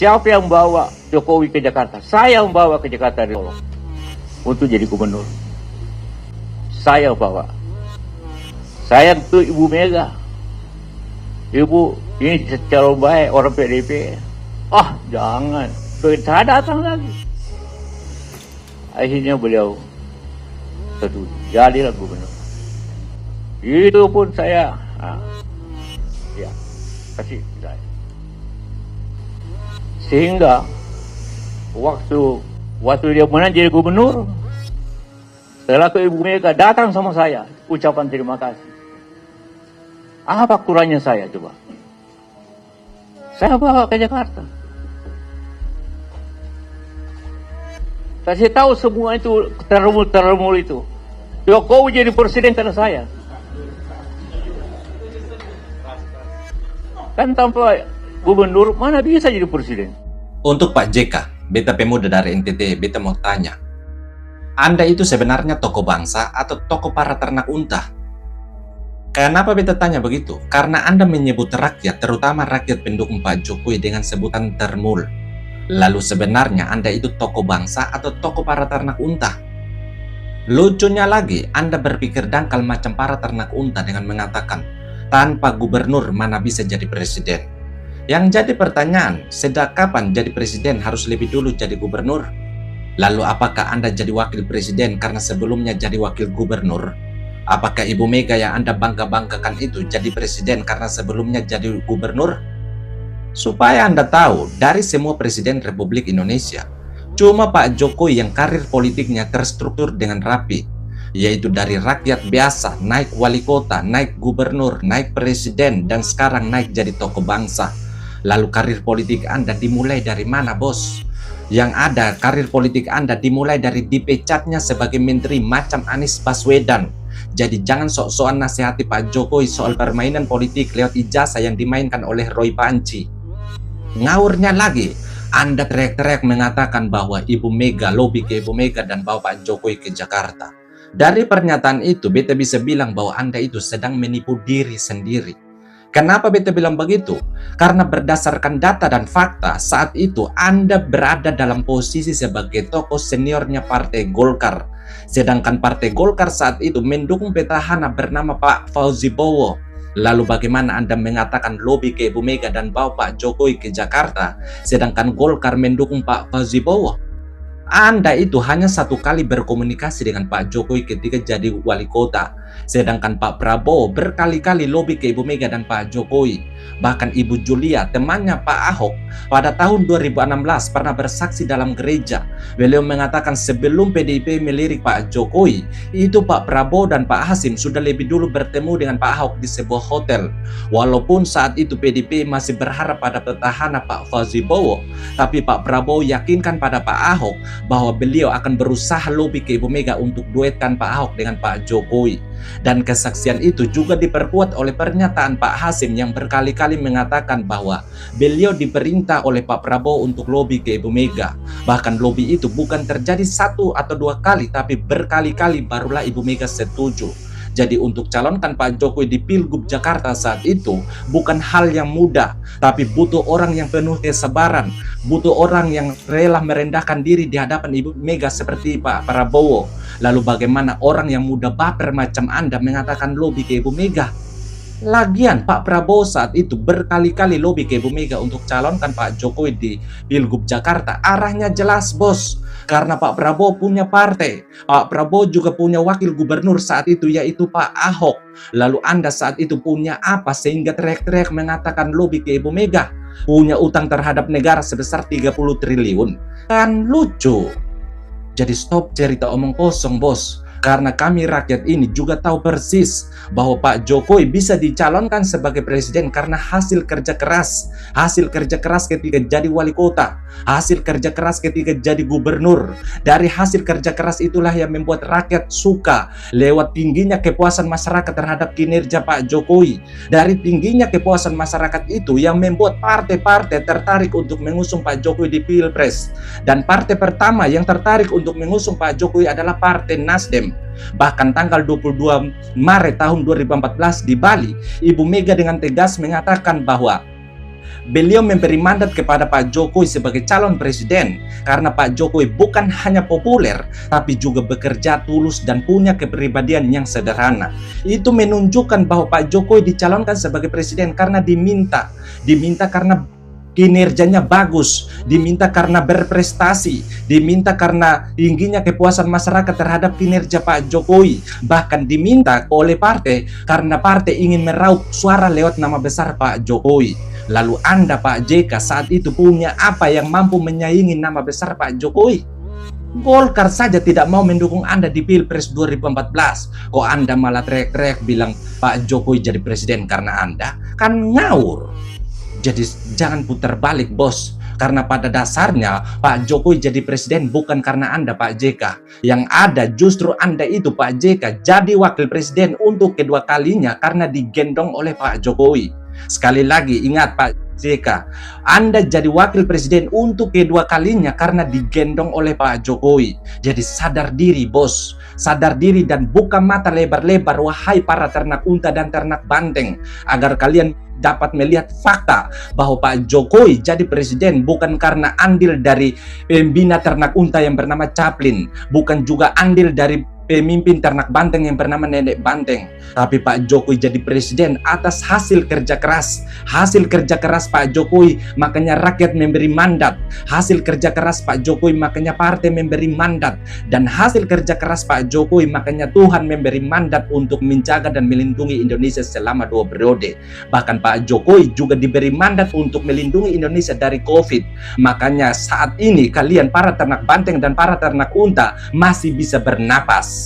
Siapa yang bawa Jokowi ke Jakarta? Saya yang bawa ke Jakarta dari Solo untuk jadi gubernur. Saya bawa. Saya untuk Ibu Mega. Ibu, ini calon baik orang PDP. Jangan. Saya datang lagi. Akhirnya beliau setuju. Jadilah gubernur. Itu pun saya kasih saya. Sehingga waktu dia menang jadi gubernur, setelah ke Ibu Mega datang sama saya, ucapan terima kasih. Apa kurangnya saya coba? Saya bawa ke Jakarta. Kasih tahu semua itu termul itu. Jokowi jadi presiden karena saya. Kan tanpa gubernur mana bisa jadi presiden? Untuk Pak JK, beta pemuda dari NTT, beta mau tanya. Anda itu sebenarnya tokoh bangsa atau tokoh para ternak unta? Kenapa beta tanya begitu? Karena Anda menyebut rakyat, terutama rakyat pendukung Pak Jokowi dengan sebutan termul. Lalu sebenarnya Anda itu tokoh bangsa atau tokoh para ternak unta? Lucunya lagi, Anda berpikir dangkal macam para ternak unta dengan mengatakan, tanpa gubernur mana bisa jadi presiden? Yang jadi pertanyaan, sejak kapan jadi presiden harus lebih dulu jadi gubernur? Lalu apakah Anda jadi wakil presiden karena sebelumnya jadi wakil gubernur? Apakah Ibu Mega yang Anda bangga-banggakan itu jadi presiden karena sebelumnya jadi gubernur? Supaya Anda tahu, dari semua presiden Republik Indonesia, cuma Pak Jokowi yang karir politiknya terstruktur dengan rapi, yaitu dari rakyat biasa, naik wali kota, naik gubernur, naik presiden, dan sekarang naik jadi tokoh bangsa. Lalu karir politik Anda dimulai dari mana, bos? Yang ada, karir politik Anda dimulai dari dipecatnya sebagai menteri macam Anies Baswedan. Jadi jangan sok-sokan nasihati Pak Jokowi soal permainan politik lewat ijazah yang dimainkan oleh Roy Panci. Ngawurnya lagi, Anda teriak-teriak mengatakan bahwa Ibu Mega, lobby ke Ibu Mega dan bawa Pak Jokowi ke Jakarta. Dari pernyataan itu, beta bisa bilang bahwa Anda itu sedang menipu diri sendiri. Kenapa beta bilang begitu? Karena berdasarkan data dan fakta, saat itu Anda berada dalam posisi sebagai tokoh seniornya Partai Golkar. Sedangkan Partai Golkar saat itu mendukung petahana bernama Pak Fauzi Bowo. Lalu bagaimana Anda mengatakan lobby ke Ibu Mega dan bawa Pak Jokowi ke Jakarta, sedangkan Golkar mendukung Pak Fauzi Bowo? Anda itu hanya satu kali berkomunikasi dengan Pak Jokowi ketika jadi wali kota. Sedangkan Pak Prabowo berkali-kali lobby ke Ibu Mega dan Pak Jokowi. Bahkan Ibu Julia, temannya Pak Ahok, pada tahun 2016 pernah bersaksi dalam gereja. Beliau mengatakan sebelum PDIP melirik Pak Jokowi, itu Pak Prabowo dan Pak Hasim sudah lebih dulu bertemu dengan Pak Ahok di sebuah hotel. Walaupun saat itu PDIP masih berharap pada petahana Pak Fauzi Bowo, tapi Pak Prabowo yakinkan pada Pak Ahok bahwa beliau akan berusaha lobby ke Ibu Mega untuk duetkan Pak Ahok dengan Pak Jokowi. Dan kesaksian itu juga diperkuat oleh pernyataan Pak Hasim yang berkali-kali mengatakan bahwa beliau diperintah oleh Pak Prabowo untuk lobby ke Ibu Mega. Bahkan lobby itu bukan terjadi 1 atau 2 kali, tapi berkali-kali barulah Ibu Mega setuju. Jadi untuk calonkan Pak Jokowi di Pilgub Jakarta saat itu bukan hal yang mudah, tapi butuh orang yang penuh kesabaran, butuh orang yang rela merendahkan diri di hadapan Ibu Mega seperti Pak Prabowo. Lalu bagaimana orang yang mudah baper macam Anda mengatakan lobby ke Ibu Mega? Lagian Pak Prabowo saat itu berkali-kali lobby ke Ibu Mega untuk calonkan Pak Jokowi di Pilgub Jakarta. Arahnya jelas, bos. Karena Pak Prabowo punya partai. Pak Prabowo juga punya wakil gubernur saat itu, yaitu Pak Ahok. Lalu Anda saat itu punya apa sehingga teriak-teriak mengatakan lobby ke Ibu Mega? Punya utang terhadap negara sebesar 30 triliun. Kan lucu. Jadi stop cerita omong kosong, bos. Karena kami rakyat ini juga tahu persis bahwa Pak Jokowi bisa dicalonkan sebagai presiden karena hasil kerja keras. Hasil kerja keras ketika jadi wali kota. Hasil kerja keras ketika jadi gubernur. Dari hasil kerja keras itulah yang membuat rakyat suka. Lewat tingginya kepuasan masyarakat terhadap kinerja Pak Jokowi. Dari tingginya kepuasan masyarakat itu yang membuat partai-partai tertarik untuk mengusung Pak Jokowi di Pilpres. Dan partai pertama yang tertarik untuk mengusung Pak Jokowi adalah Partai Nasdem. Bahkan tanggal 22 Maret tahun 2014 di Bali, Ibu Mega dengan tegas mengatakan bahwa Beliau memberi mandat kepada Pak Jokowi sebagai calon presiden karena Pak Jokowi bukan hanya populer, tapi juga bekerja tulus dan punya kepribadian yang sederhana. Itu menunjukkan bahwa Pak Jokowi dicalonkan sebagai presiden karena diminta karena kinerjanya bagus, diminta karena berprestasi, diminta karena tingginya kepuasan masyarakat terhadap kinerja Pak Jokowi, bahkan diminta oleh partai karena partai ingin meraup suara lewat nama besar Pak Jokowi. Lalu Anda Pak JK saat itu punya apa yang mampu menyaingi nama besar Pak Jokowi? Golkar saja tidak mau mendukung Anda di Pilpres 2014. Kok Anda malah teriak-teriak bilang Pak Jokowi jadi presiden karena Anda? Kan ngawur. Jadi jangan putar balik bos. Karena pada dasarnya Pak Jokowi jadi presiden bukan karena Anda Pak JK. Yang ada justru Anda itu Pak JK jadi wakil presiden untuk kedua kalinya karena digendong oleh Pak Jokowi. Sekali lagi ingat Pak JK, Anda jadi wakil presiden untuk kedua kalinya karena digendong oleh Pak Jokowi. Jadi sadar diri bos, sadar diri dan buka mata lebar-lebar wahai para ternak unta dan ternak banteng, agar kalian dapat melihat fakta bahwa Pak Jokowi jadi presiden bukan karena andil dari pembina ternak unta yang bernama Chaplin, bukan juga andil dari pemimpin ternak banteng yang bernama Nenek Banteng, tapi Pak Jokowi jadi presiden atas hasil kerja keras. Hasil kerja keras Pak Jokowi, makanya rakyat memberi mandat. Hasil kerja keras Pak Jokowi, makanya partai memberi mandat. Dan hasil kerja keras Pak Jokowi, makanya Tuhan memberi mandat untuk menjaga dan melindungi Indonesia selama 2 periode. Bahkan Pak Jokowi juga diberi mandat untuk melindungi Indonesia dari COVID. Makanya saat ini kalian para ternak banteng dan para ternak unta masih bisa bernapas.